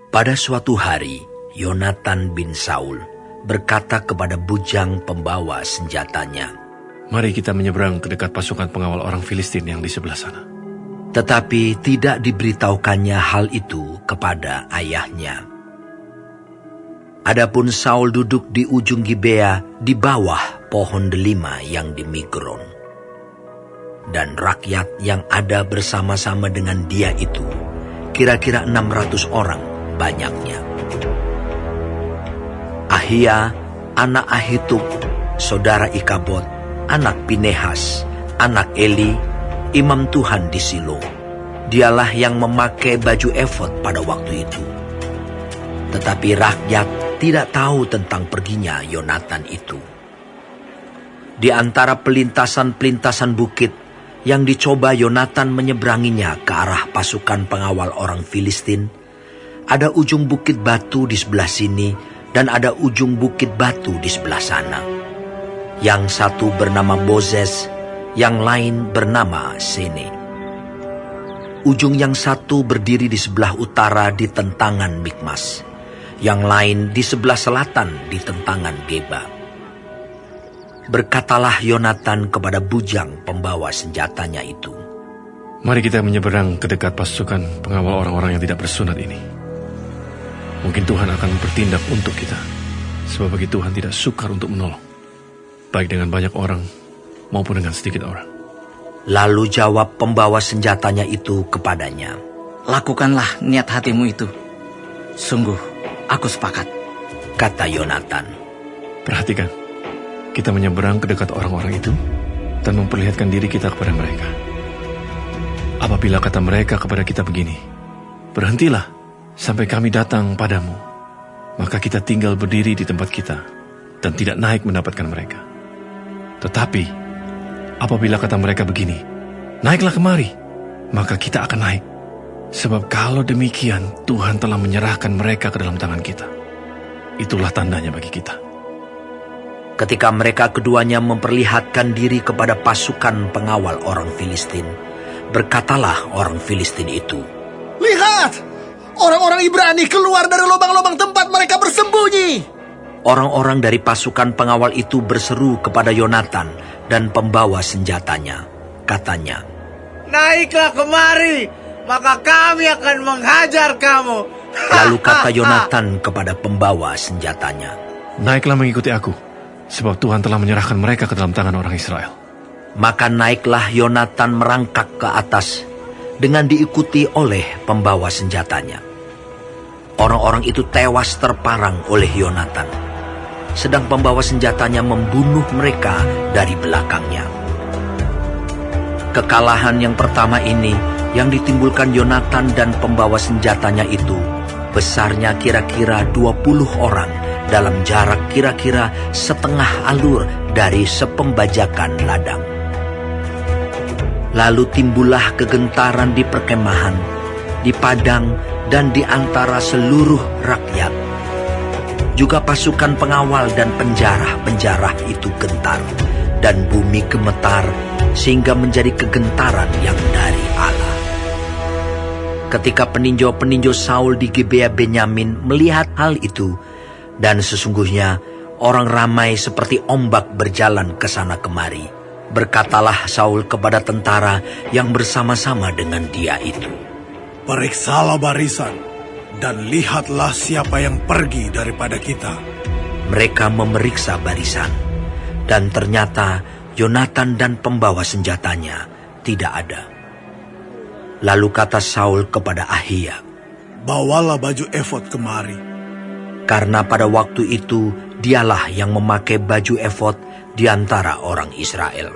Pada suatu hari, Yonatan bin Saul berkata kepada bujang pembawa senjatanya, "Mari kita menyeberang ke dekat pasukan pengawal orang Filistin yang di sebelah sana." Tetapi tidak diberitahukannya hal itu kepada ayahnya. Adapun Saul duduk di ujung Gibea di bawah pohon delima yang di Migron. Dan rakyat yang ada bersama-sama dengan dia itu kira-kira 600 orang banyaknya. Ahia, anak Ahitub, saudara Ikabod, anak Pinehas, anak Eli, imam Tuhan di Silo. Dialah yang memakai baju efod pada waktu itu. Tetapi rakyat tidak tahu tentang perginya Yonatan itu. Di antara pelintasan-pelintasan bukit yang dicoba Yonatan menyeberanginya ke arah pasukan pengawal orang Filistin, ada ujung bukit batu di sebelah sini dan ada ujung bukit batu di sebelah sana. Yang satu bernama Bozez, yang lain bernama Sene. Ujung yang satu berdiri di sebelah utara di tentangan Mikmas, yang lain di sebelah selatan di tentangan Geba. Berkatalah Yonatan kepada bujang pembawa senjatanya itu, "Mari kita menyeberang ke dekat pasukan pengawal orang-orang yang tidak bersunat ini. Mungkin Tuhan akan bertindak untuk kita, sebab bagi Tuhan tidak sukar untuk menolong, baik dengan banyak orang maupun dengan sedikit orang." Lalu jawab pembawa senjatanya itu kepadanya, "Lakukanlah niat hatimu itu. Sungguh, aku sepakat," kata Yonatan. Perhatikan, kita menyeberang ke dekat orang-orang itu dan memperlihatkan diri kita kepada mereka. Apabila kata mereka kepada kita begini, "Berhentilah sampai kami datang padamu," maka kita tinggal berdiri di tempat kita dan tidak naik mendapatkan mereka. Tetapi apabila kata mereka begini, "Naiklah kemari," maka kita akan naik. Sebab kalau demikian, Tuhan telah menyerahkan mereka ke dalam tangan kita. Itulah tandanya bagi kita. Ketika mereka keduanya memperlihatkan diri kepada pasukan pengawal orang Filistin, berkatalah orang Filistin itu, "Lihat, orang-orang Ibrani keluar dari lubang-lubang tempat mereka bersembunyi." Orang-orang dari pasukan pengawal itu berseru kepada Yonatan dan pembawa senjatanya. Katanya, "Naiklah kemari, maka kami akan menghajar kamu." Lalu kata Yonatan kepada pembawa senjatanya, "Naiklah mengikuti aku, sebab Tuhan telah menyerahkan mereka ke dalam tangan orang Israel." Maka naiklah Yonatan merangkak ke atas dengan diikuti oleh pembawa senjatanya. Orang-orang itu tewas terparang oleh Yonatan, sedang pembawa senjatanya membunuh mereka dari belakangnya. Kekalahan yang pertama ini yang ditimbulkan Yonatan dan pembawa senjatanya itu besarnya kira-kira 20 orang dalam jarak kira-kira setengah alur dari sepembajakan ladang. Lalu timbullah kegentaran di perkemahan, di padang, dan di antara seluruh rakyat. Juga pasukan pengawal dan penjarah-penjarah itu gentar, dan bumi gemetar, sehingga menjadi kegentaran yang dari Allah. Ketika peninjau-peninjau Saul di Gibea Benyamin melihat hal itu, dan sesungguhnya orang ramai seperti ombak berjalan ke sana kemari, berkatalah Saul kepada tentara yang bersama-sama dengan dia itu, "Periksalah barisan, dan lihatlah siapa yang pergi daripada kita." Mereka memeriksa barisan, dan ternyata Yonatan dan pembawa senjatanya tidak ada. Lalu kata Saul kepada Ahia, "Bawalah baju efod kemari." Karena pada waktu itu dialah yang memakai baju efod di antara orang Israel.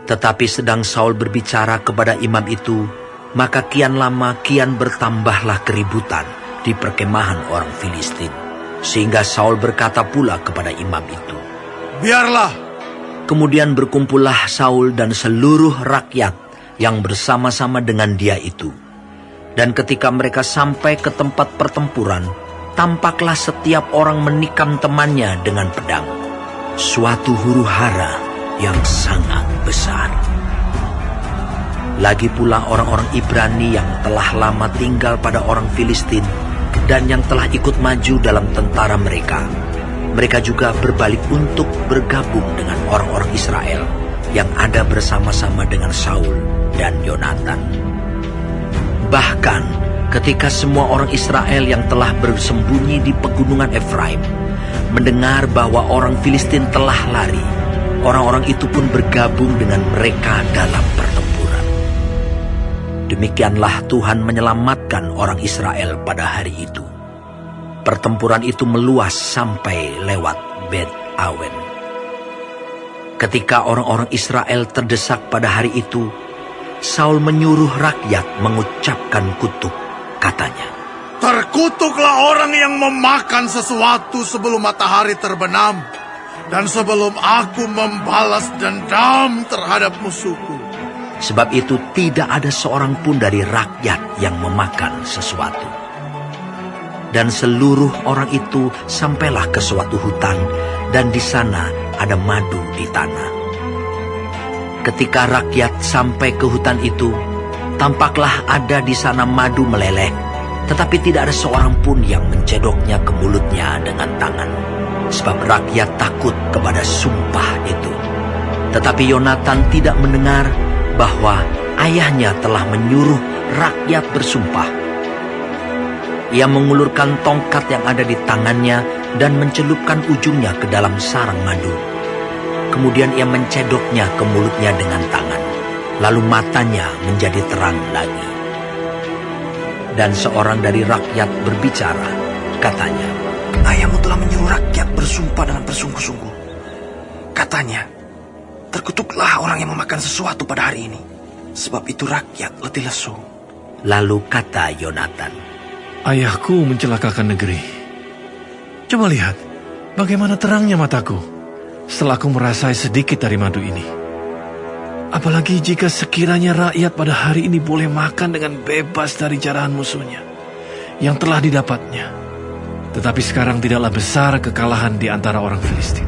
Tetapi sedang Saul berbicara kepada imam itu, maka kian lama kian bertambahlah keributan di perkemahan orang Filistin, sehingga Saul berkata pula kepada imam itu, "Biarlah." Kemudian berkumpullah Saul dan seluruh rakyat yang bersama-sama dengan dia itu. Dan ketika mereka sampai ke tempat pertempuran, tampaklah setiap orang menikam temannya dengan pedang. Suatu huru-hara yang sangat besar. Lagi pula orang-orang Ibrani yang telah lama tinggal pada orang Filistin dan yang telah ikut maju dalam tentara mereka. Mereka juga berbalik untuk bergabung dengan orang-orang Israel yang ada bersama-sama dengan Saul dan Yonatan. Bahkan ketika semua orang Israel yang telah bersembunyi di pegunungan Efraim mendengar bahwa orang Filistin telah lari, orang-orang itu pun bergabung dengan mereka dalam pertempuran. Demikianlah Tuhan menyelamatkan orang Israel pada hari itu. Pertempuran itu meluas sampai lewat Bet Awen. Ketika orang-orang Israel terdesak pada hari itu, Saul menyuruh rakyat mengucapkan kutuk. Katanya, Terkutuklah orang yang memakan sesuatu sebelum matahari terbenam, dan sebelum aku membalas dendam terhadap musuhku. sebab itu tidak ada seorang pun dari rakyat yang memakan sesuatu. Dan seluruh orang itu sampailah ke suatu hutan, dan di sana ada madu di tanah. Ketika rakyat sampai ke hutan itu, tampaklah ada di sana madu meleleh, tetapi tidak ada seorang pun yang mencedoknya ke mulutnya dengan tangan, sebab rakyat takut kepada sumpah itu. Tetapi Yonatan tidak mendengar bahwa ayahnya telah menyuruh rakyat bersumpah. Ia mengulurkan tongkat yang ada di tangannya dan mencelupkan ujungnya ke dalam sarang madu. Kemudian ia mencedoknya ke mulutnya dengan tangan. Lalu matanya menjadi terang lagi. Dan seorang dari rakyat berbicara, katanya, Ayahmu telah menyuruh rakyat bersumpah dengan bersungguh-sungguh. Katanya, terkutuklah orang yang memakan sesuatu pada hari ini, sebab itu rakyat letih lesu. Lalu kata Yonatan, Ayahku mencelakakan negeri. Coba lihat, bagaimana terangnya mataku setelah aku merasai sedikit dari madu ini. Apalagi jika sekiranya rakyat pada hari ini boleh makan dengan bebas dari jarahan musuhnya yang telah didapatnya. Tetapi sekarang tidaklah besar kekalahan di antara orang Filistin.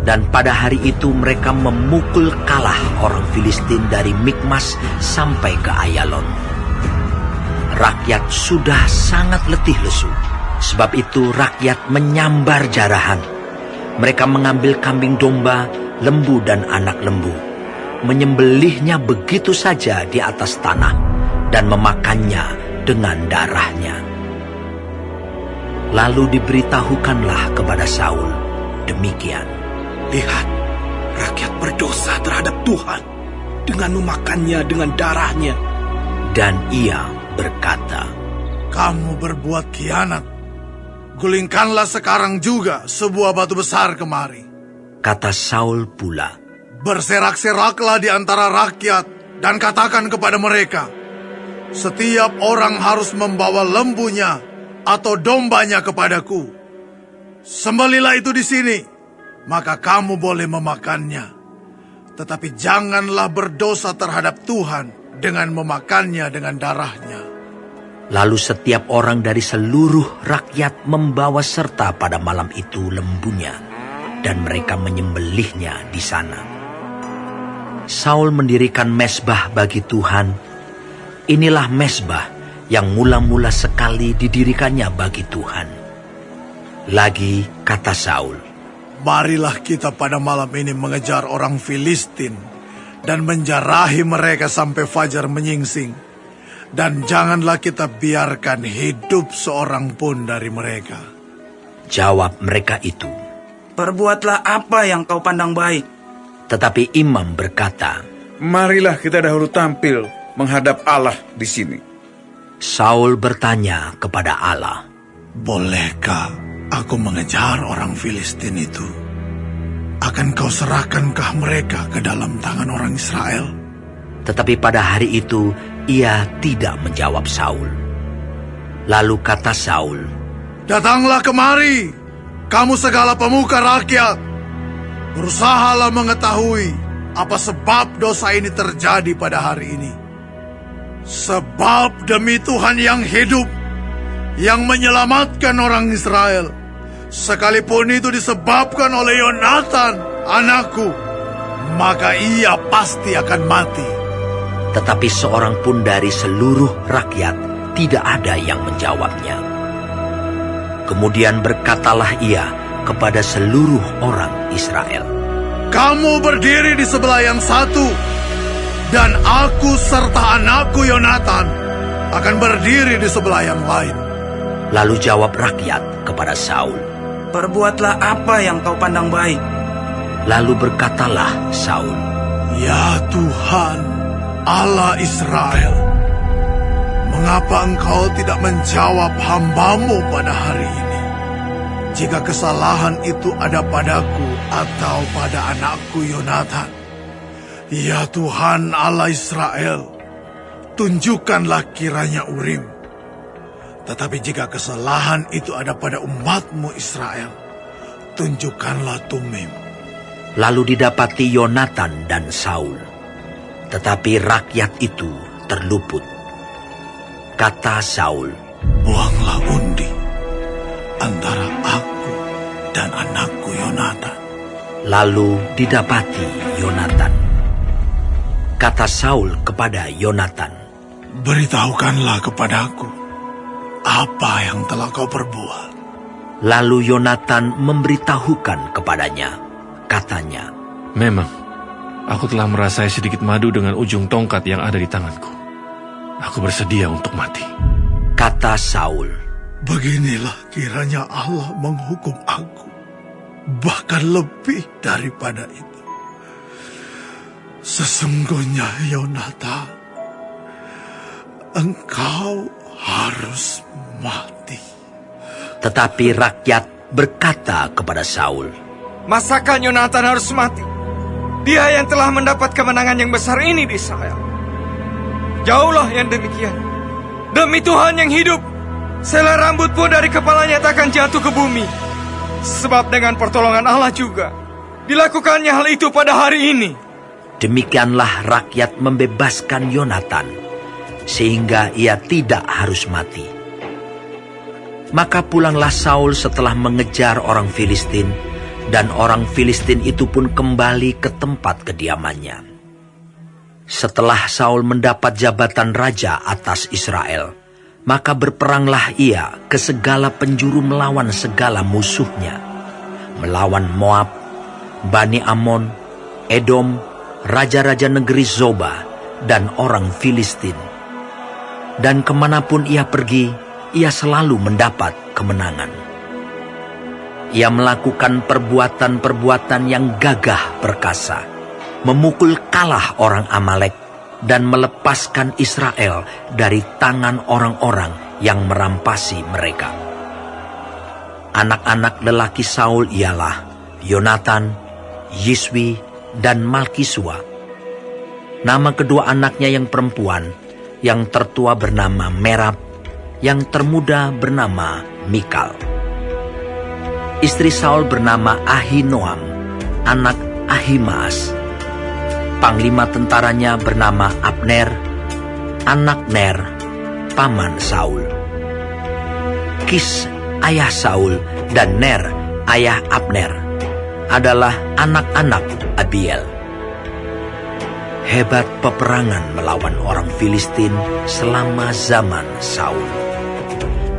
dan pada hari itu mereka memukul kalah orang Filistin dari Mikmas sampai ke Ayalon. Rakyat sudah sangat letih lesu, sebab itu rakyat menyambar jarahan. Mereka mengambil kambing domba, lembu dan anak lembu, menyembelihnya begitu saja di atas tanah, dan memakannya dengan darahnya. Lalu diberitahukanlah kepada Saul demikian. Lihat, rakyat berdosa terhadap Tuhan dengan memakannya dengan darahnya. Dan ia berkata, Kamu berbuat khianat. Gulingkanlah sekarang juga sebuah batu besar kemari. kata Saul pula, Berserak-seraklah di antara rakyat dan katakan kepada mereka, setiap orang harus membawa lembunya atau dombanya kepadaku. Sembelilah itu di sini, maka kamu boleh memakannya. Tetapi janganlah berdosa terhadap Tuhan dengan memakannya dengan darahnya. Lalu setiap orang dari seluruh rakyat membawa serta pada malam itu lembunya, dan mereka menyembelihnya di sana. Saul mendirikan mezbah bagi Tuhan. Inilah mezbah yang mula-mula sekali didirikannya bagi Tuhan. Lagi kata Saul, Marilah kita pada malam ini mengejar orang Filistin dan menjarahi mereka sampai fajar menyingsing. Dan janganlah kita biarkan hidup seorang pun dari mereka. jawab mereka itu. Perbuatlah apa yang kau pandang baik. Tetapi imam berkata, Marilah kita dahulu tampil menghadap Allah di sini. Saul bertanya kepada Allah, Bolehkah aku mengejar orang Filistin itu? Akan kau serahkankah mereka ke dalam tangan orang Israel? tetapi pada hari itu ia tidak menjawab Saul. Lalu kata Saul, Datanglah kemari, kamu segala pemuka rakyat. Berusahalah mengetahui apa sebab dosa ini terjadi pada hari ini. Sebab demi Tuhan yang hidup, yang menyelamatkan orang Israel, sekalipun itu disebabkan oleh Yonatan, anakku, maka ia pasti akan mati. Tetapi seorang pun dari seluruh rakyat tidak ada yang menjawabnya. Kemudian berkatalah ia kepada seluruh orang Israel, Kamu berdiri di sebelah yang satu, dan aku serta anakku Yonatan akan berdiri di sebelah yang lain. Lalu jawab rakyat kepada Saul. Perbuatlah apa yang kau pandang baik. Lalu berkatalah Saul, Ya Tuhan, Allah Israel, mengapa engkau tidak menjawab hamba-Mu pada hari ini? Jika kesalahan itu ada padaku atau pada anakku Yonatan, ya Tuhan Allah Israel, tunjukkanlah kiranya Urim. Tetapi jika kesalahan itu ada pada umat-Mu Israel, tunjukkanlah Tumim. Lalu didapati Yonatan dan Saul, tetapi rakyat itu terluput. Kata Saul, Buanglah undi antara aku dan anakku Yonatan. lalu didapati Yonatan. Kata Saul kepada Yonatan, Beritahukanlah kepadaku apa yang telah kau perbuat. lalu Yonatan memberitahukan kepadanya. Katanya, Memang, aku telah merasai sedikit madu dengan ujung tongkat yang ada di tanganku. Aku bersedia untuk mati. kata Saul, Beginilah kiranya Allah menghukum aku, bahkan lebih daripada itu. Sesungguhnya Yonatan, engkau harus mati. tetapi rakyat berkata kepada Saul, Masakan Yonatan harus mati? Dia yang telah mendapat kemenangan yang besar ini di Israel. Jauhlah yang demikian. Demi Tuhan yang hidup, selai rambut pun dari kepalanya takkan jatuh ke bumi. Sebab dengan pertolongan Allah juga dilakukannya hal itu pada hari ini. Demikianlah rakyat membebaskan Yonatan, sehingga ia tidak harus mati. Maka pulanglah Saul setelah mengejar orang Filistin, dan orang Filistin itu pun kembali ke tempat kediamannya. Setelah Saul mendapat jabatan raja atas Israel, maka berperanglah ia ke segala penjuru melawan segala musuhnya, melawan Moab, Bani Amon, Edom, raja-raja negeri Zoba, dan orang Filistin. Dan kemanapun ia pergi, ia selalu mendapat kemenangan. Ia melakukan perbuatan-perbuatan yang gagah perkasa, memukul kalah orang Amalek, dan melepaskan Israel dari tangan orang-orang yang merampasi mereka. Anak-anak lelaki Saul ialah Yonatan, Yiswi, dan Malkisua. Nama kedua anaknya yang perempuan, yang tertua bernama Merab, yang termuda bernama Mikal. Istri Saul bernama Ahinoam, anak Ahimaas. Panglima tentaranya bernama Abner, anak Ner, paman Saul. Kis, ayah Saul, dan Ner, ayah Abner, adalah anak-anak Abiel. Hebat peperangan melawan orang Filistin selama zaman Saul.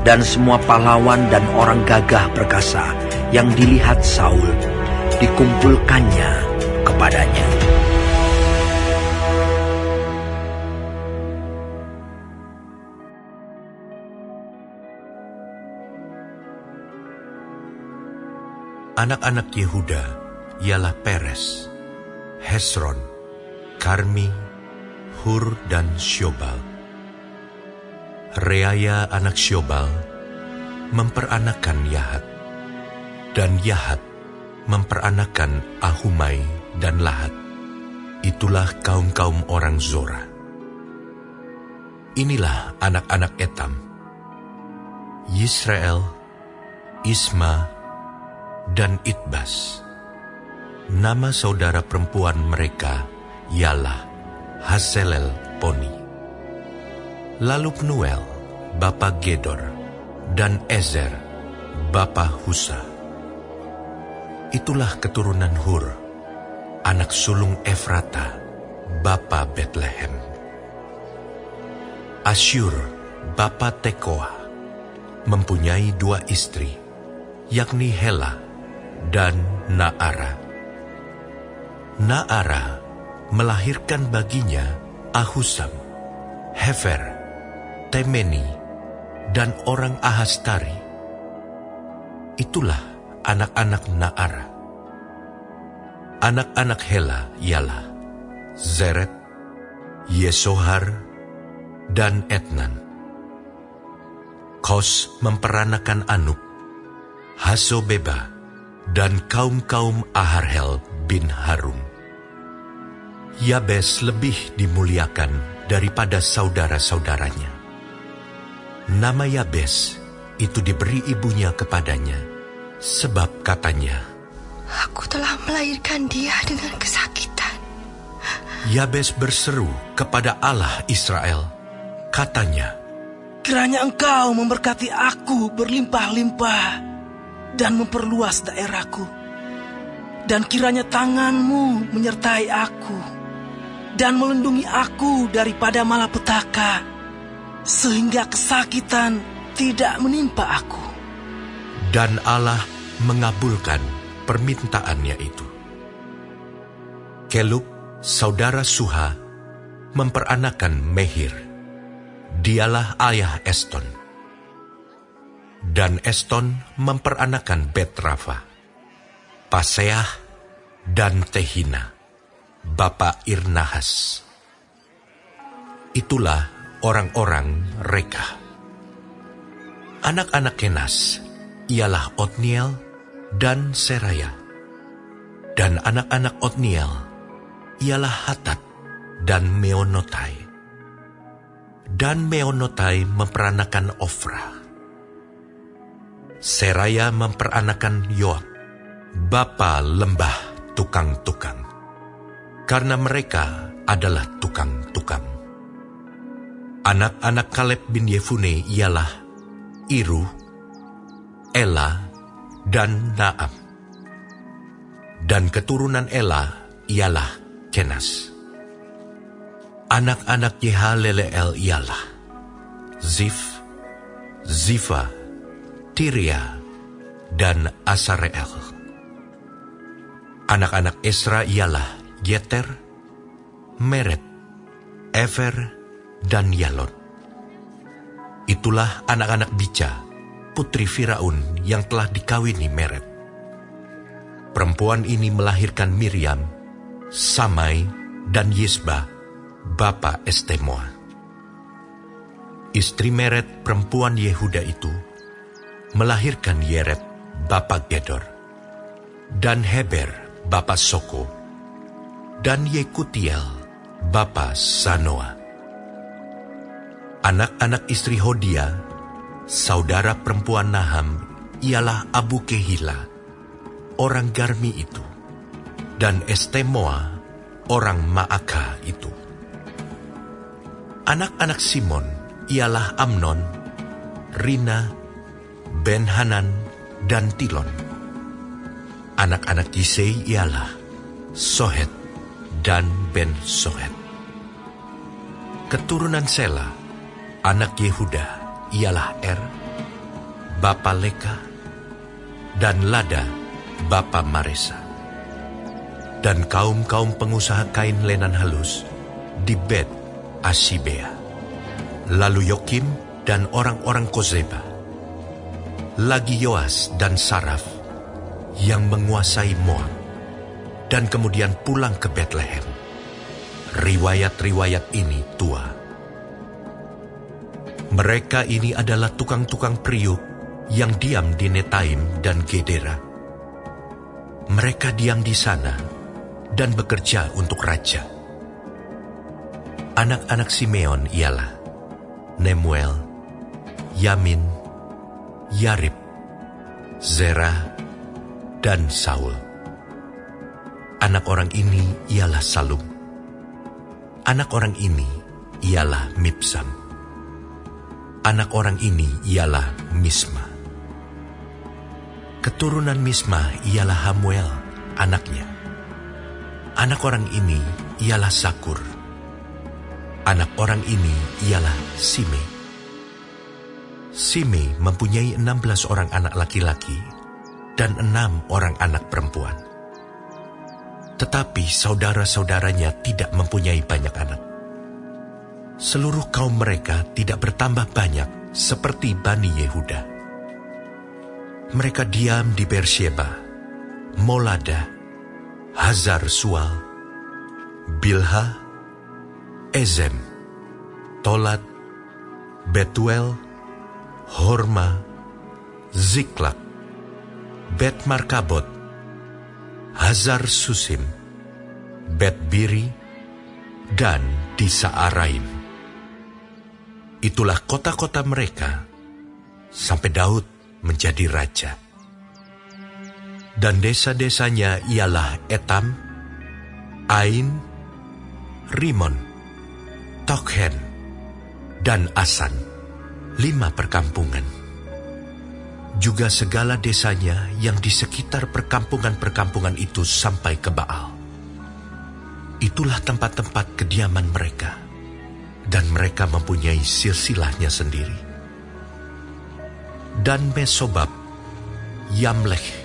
Dan semua pahlawan dan orang gagah perkasa yang dilihat Saul, dikumpulkannya kepadanya. Anak-anak Yehuda ialah Peres, Hesron, Karmi, Hur, dan Syobal. Reaya anak Syobal memperanakan Yahat, dan Yahat memperanakan Ahumai dan Lahat. Itulah kaum-kaum orang Zora. Inilah anak-anak Etam, Yisrael, Isma, dan Itbas. Nama saudara perempuan mereka ialah Haselel Poni. Lalu Pnuel, bapa Gedor, dan Ezer, bapa Husa. Itulah keturunan Hur, anak sulung Efrata, bapa Betlehem. Asyur, bapa Tekoa, mempunyai 2 istri, yakni Hela dan Naara. Naara melahirkan baginya Ahusam, Hefer, Temeni, dan orang Ahastari. Itulah anak-anak Naara. Anak-anak Hela ialah Zeret, Yesohar, dan Etnan. Kos memperanakan Anub, Hasobeba, dan kaum-kaum Aharhel bin Harum. Yabes lebih dimuliakan daripada saudara-saudaranya. Nama Yabes itu diberi ibunya kepadanya, sebab katanya, "Aku telah melahirkan dia dengan kesakitan." Yabes berseru kepada Allah Israel, katanya, Kiranya Engkau memberkati aku berlimpah-limpah dan memperluas daerahku. Dan kiranya tangan-Mu menyertai aku dan melindungi aku daripada malapetaka, sehingga kesakitan tidak menimpa aku. dan Allah mengabulkan permintaannya itu. Kelub, saudara Suha, memperanakan Mehir. Dialah ayah Eston. Dan Eston memperanakan Betrafa, Paseah, dan Tehina, bapa Irnahas. Itulah orang-orang Reka. Anak-anak Kenas ialah Otniel dan Seraya. Dan anak-anak Otniel ialah Hatat dan Meonotai. Dan Meonotai memperanakan Ofra. Seraya memperanakan Yoab, bapa lembah tukang-tukang, karena mereka adalah tukang-tukang. Anak-anak Kaleb bin Yefune ialah Iru, Ela, dan Naam. Dan keturunan Ela ialah Kenas. Anak-anak Yehaleleel ialah Zif, Zifa, Tiria, dan Asareel. Anak-anak Esra ialah Yeter, Meret, Efer, dan Yalon. Itulah anak-anak Bica, putri Firaun yang telah dikawini Meret. Perempuan ini melahirkan Miriam, Samai, dan Yisba, bapa Estemoa. Istri Meret, perempuan Yehuda itu, melahirkan Yeret, bapa Gedor, dan Heber, bapa Soko, dan Yekutiel, bapa Sanoa. Anak-anak istri Hodia, saudara perempuan Naham, ialah Abu Kehila, orang Garmi itu, dan Estemoa, orang Maaka itu. Anak-anak Simon ialah Amnon, Rina, Ben-Hanan, dan Tilon. Anak-anak Yisei ialah Sohet dan Ben-Sohet. Keturunan Sela, anak Yehuda, ialah Er, bapa Leka, dan Lada, bapa Maresa. Dan kaum-kaum pengusaha kain lenan halus di Bet Ashibea. Lalu Yokim dan orang-orang Kozeba. Lagi Yoas dan Saraf yang menguasai Moab, dan kemudian pulang ke Betlehem. Riwayat-riwayat ini tua. Mereka ini adalah tukang-tukang periuk yang diam di Netaim dan Gedera. Mereka diam di sana dan bekerja untuk raja. Anak-anak Simeon ialah Nemuel, Yamin, Yarib, Zerah, dan Saul. Anak orang ini ialah Salum. Anak orang ini ialah Mibsam. Anak orang ini ialah Misma. Keturunan Misma ialah Hamuel, anaknya. Anak orang ini ialah Sakur. Anak orang ini ialah Simei. Simei mempunyai 16 orang anak laki-laki dan 6 orang anak perempuan. Tetapi saudara-saudaranya tidak mempunyai banyak anak. Seluruh kaum mereka tidak bertambah banyak seperti Bani Yehuda. Mereka diam di Beersheba, Molada, Hazar Sual, Bilha, Ezem, Tolat, Betuel, Horma, Ziklak, Bet Markabot, Hazar Susim, Bet Biri, dan di Saaraim. Itulah kota-kota mereka sampai Daud menjadi raja. Dan desa-desanya ialah Etam, Ain, Rimon, Tokhen, dan Asan, 5 perkampungan. Juga segala desanya yang di sekitar perkampungan-perkampungan itu sampai ke Baal. Itulah tempat-tempat kediaman mereka, dan mereka mempunyai silsilahnya sendiri. Dan Mesobab, Yamlech,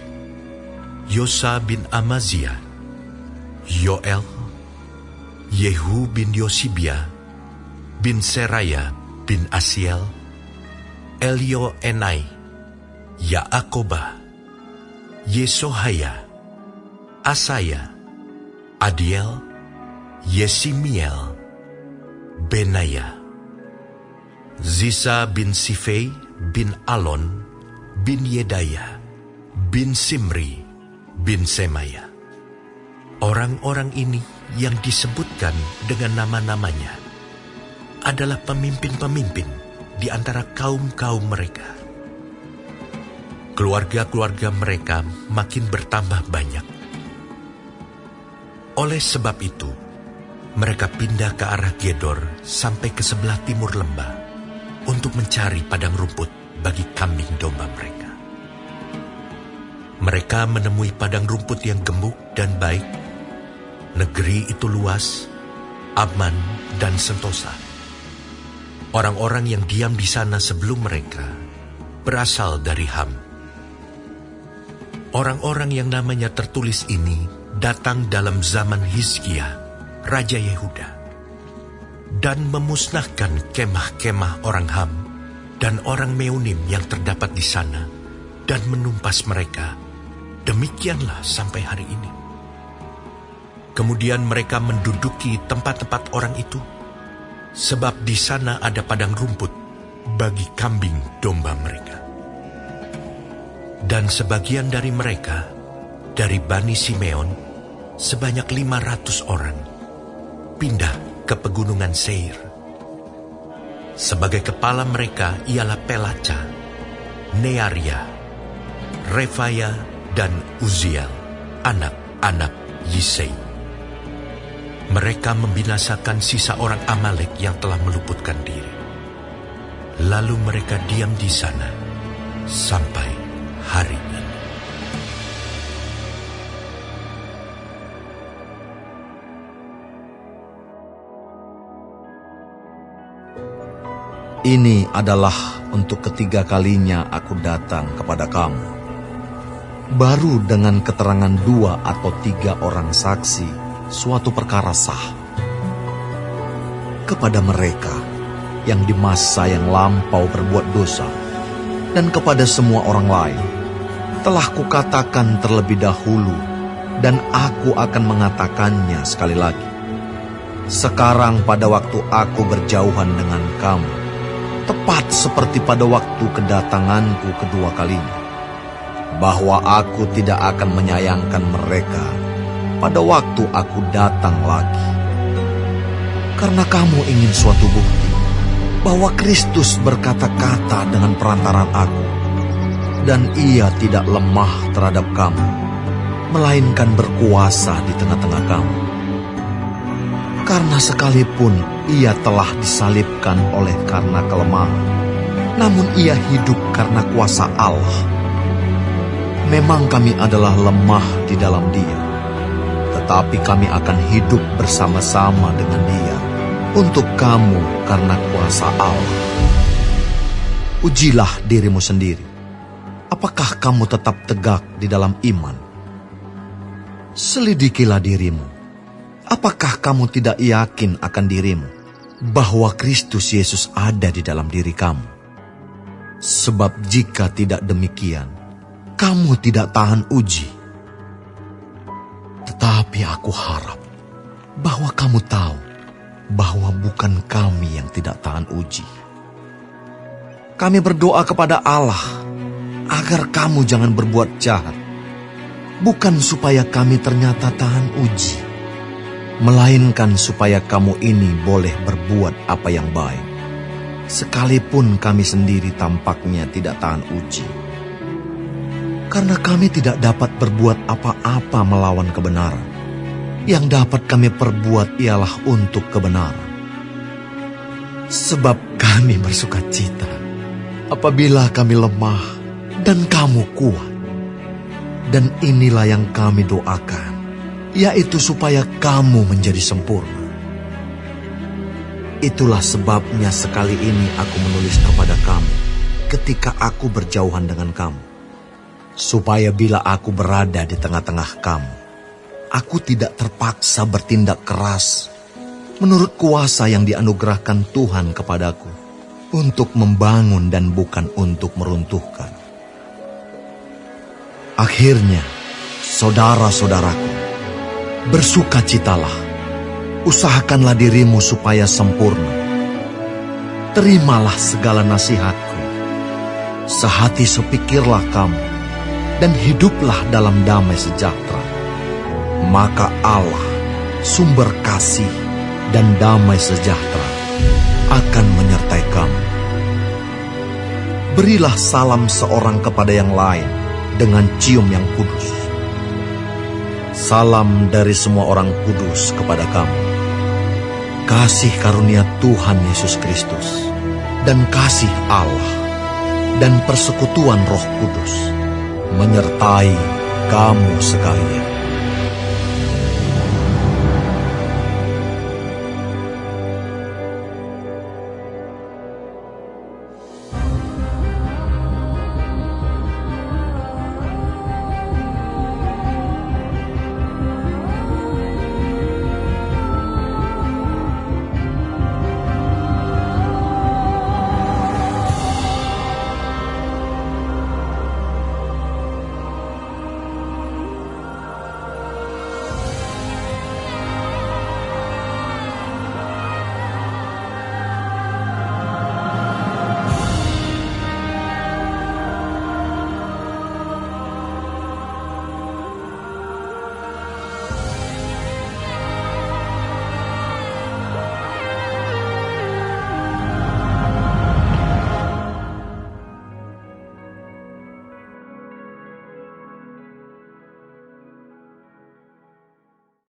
Yosa bin Amazia, Yoel, Yehu bin Yosibia, bin Seraya bin Asiel, Elioenai, Yaakobah, Yesohaya, Asaya, Adiel, Yesimiel, Benaya, Zisa bin Sifei bin Alon, bin Yedaya, bin Simri, bin Semaya. Orang-orang ini yang disebutkan dengan nama-namanya adalah pemimpin-pemimpin di antara kaum-kaum mereka. Keluarga-keluarga mereka makin bertambah banyak. Oleh sebab itu, mereka pindah ke arah Gedor sampai ke sebelah timur lembah untuk mencari padang rumput bagi kambing domba mereka. Mereka menemui padang rumput yang gemuk dan baik. Negeri itu luas, aman, dan sentosa. Orang-orang yang diam di sana sebelum mereka berasal dari Ham. Orang-orang yang namanya tertulis ini datang dalam zaman Hizkia, Raja Yehuda, dan memusnahkan kemah-kemah orang Ham dan orang Meunim yang terdapat di sana, dan menumpas mereka. Demikianlah sampai hari ini. Kemudian mereka menduduki tempat-tempat orang itu, sebab di sana ada padang rumput bagi kambing domba mereka. Dan sebagian dari mereka, dari Bani Simeon, sebanyak 500 orang, pindah ke pegunungan Seir. Sebagai kepala mereka ialah Pelaca, Nearia, Refaya, dan Uziel, anak-anak Yisei. Mereka membinasakan sisa orang Amalek yang telah meluputkan diri. Lalu mereka diam di sana sampai hari ini. Ini adalah untuk ketiga kalinya aku datang kepada kamu. Baru dengan keterangan 2 atau 3 orang saksi, suatu perkara sah. Kepada mereka yang di masa yang lampau berbuat dosa, dan kepada semua orang lain, telah kukatakan terlebih dahulu, dan aku akan mengatakannya sekali lagi. Sekarang pada waktu aku berjauhan dengan kamu, tepat seperti pada waktu kedatanganku kedua kalinya, bahwa aku tidak akan menyayangkan mereka pada waktu aku datang lagi. Karena kamu ingin suatu bukti bahwa Kristus berkata-kata dengan perantaran aku, dan ia tidak lemah terhadap kamu, melainkan berkuasa di tengah-tengah kamu. Karena sekalipun ia telah disalibkan oleh karena kelemahan, namun ia hidup karena kuasa Allah. Memang kami adalah lemah di dalam dia, tetapi kami akan hidup bersama-sama dengan dia untuk kamu karena kuasa Allah. Ujilah dirimu sendiri. Apakah kamu tetap tegak di dalam iman? Selidikilah dirimu. Apakah kamu tidak yakin akan dirimu bahwa Kristus Yesus ada di dalam diri kamu? Sebab jika tidak demikian, kamu tidak tahan uji. Tetapi aku harap bahwa kamu tahu bahwa bukan kami yang tidak tahan uji. Kami berdoa kepada Allah agar kamu jangan berbuat jahat, bukan supaya kami ternyata tahan uji, melainkan supaya kamu ini boleh berbuat apa yang baik, sekalipun kami sendiri tampaknya tidak tahan uji. Karena kami tidak dapat berbuat apa-apa melawan kebenaran. Yang dapat kami perbuat ialah untuk kebenaran. Sebab kami bersukacita apabila kami lemah dan kamu kuat. Dan inilah yang kami doakan, yaitu supaya kamu menjadi sempurna. Itulah sebabnya sekali ini aku menulis kepada kamu ketika aku berjauhan dengan kamu, supaya bila aku berada di tengah-tengah kamu, aku tidak terpaksa bertindak keras menurut kuasa yang dianugerahkan Tuhan kepadaku untuk membangun dan bukan untuk meruntuhkan. Akhirnya, saudara-saudaraku, bersukacitalah, usahakanlah dirimu supaya sempurna. Terimalah segala nasihatku, sehati sepikirlah kamu, dan hiduplah dalam damai sejahtera. Maka Allah, sumber kasih dan damai sejahtera, akan menyertai kamu. Berilah salam seorang kepada yang lain dengan cium yang kudus. Salam dari semua orang kudus kepada kamu. Kasih karunia Tuhan Yesus Kristus, dan kasih Allah, dan persekutuan Roh Kudus menyertai kamu sekalian.